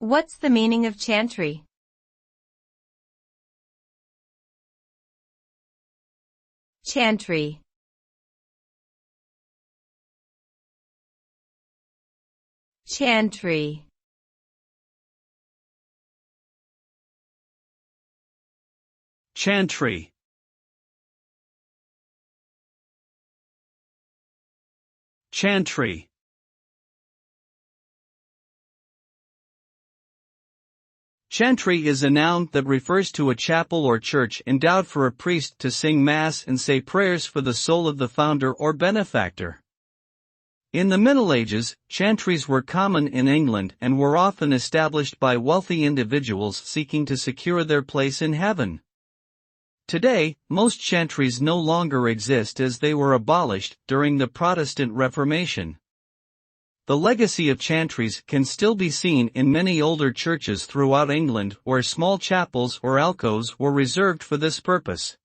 What's the meaning of chantry? Chantry. Chantry. Chantry. Chantry. Chantry is a noun that refers to a chapel or church endowed for a priest to sing mass and say prayers for the soul of the founder or benefactor. In the Middle Ages, chantries were common in England and were often established by wealthy individuals seeking to secure their place in heaven. Today, most chantries no longer exist as they were abolished during the Protestant Reformation. The legacy of chantries can still be seen in many older churches throughout England where small chapels or alcoves were reserved for this purpose.